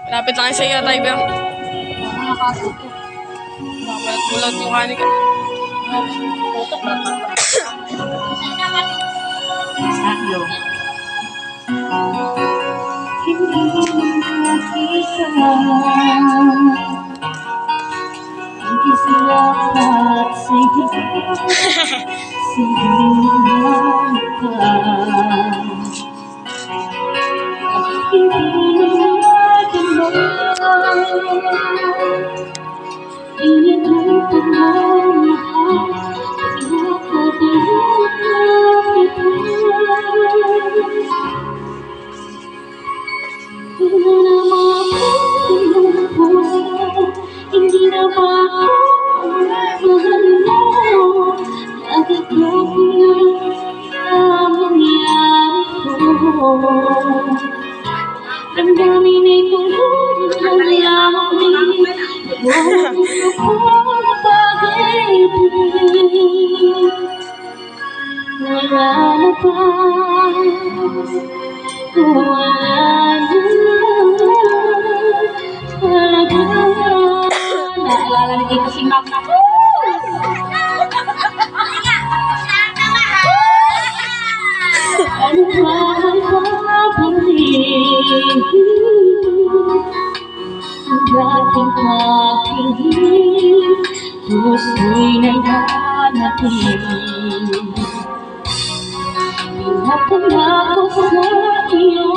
Lapit lang sa iyo, driver. Babalat mo lang yung kanin ka. Sakyo. Hindi makisama. Hindi sila at sige. Sige naman ka. Hindi magagawa. Iniluto mo lahat. Pinapabalik na kita. Hindi na ako puso. Hindi na ba ako mahal mo? Bakit bakit ang mangyari ko? Damdamin ay tulog ng lamang. Huwag ako pag-ibig. Wala na ba? Wala na. Talaga. Naalala na dito si Mac. Ano ba ang babalik? Ang dating pag-ibig, gusto'y naghanapin. Pinapag ako sa iyo,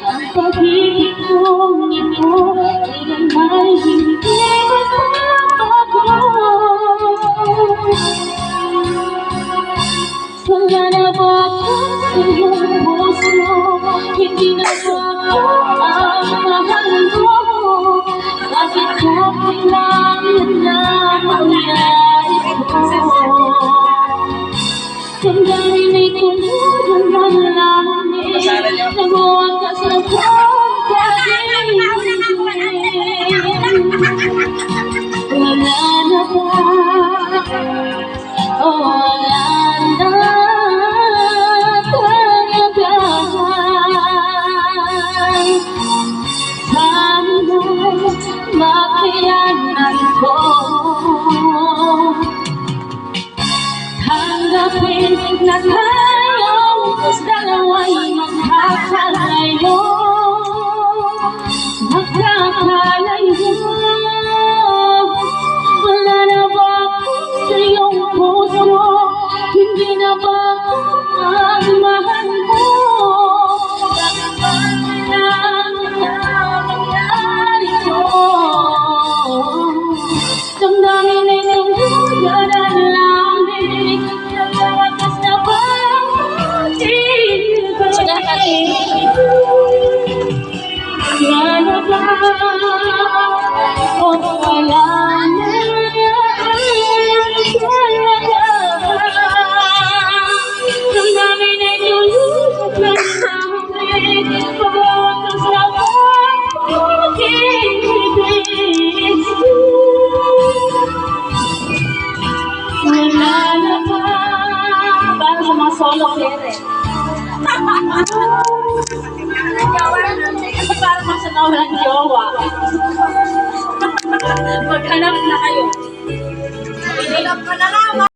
ang pag-ibig kong ito, kailan ay hindi magbabago. Wala na ba ako sa iyong puso? Hindi na ba ako ang mahal mo? Bakit bakit lang yan na mangyari ko? Damdamin ay tulungan ng langit. Nagwakas na pag-ibig. Wala na ba? Wala na talaga. Sana'y makayanan ko. Tanggapin na tayong dalawa'y magkakalayo. Magkakalayo. Wala na ba ako sa iyong puso? Hindi na ba ako ang mahal mo? Bakit ba kailangan nangyari ko? Damdamin ay tuluyan ang langit. Nagwakas na ba ang pag-ibig? Wala na ba? O wala na talaga. Damdamin ay tuluyan ang langit. Nagwakas na ba ang pag-ibig? Wala na ba? Para sa mga solo player eh. Para sa nawalang jowa. Maghanap na kayo. Maghanap ka na nga.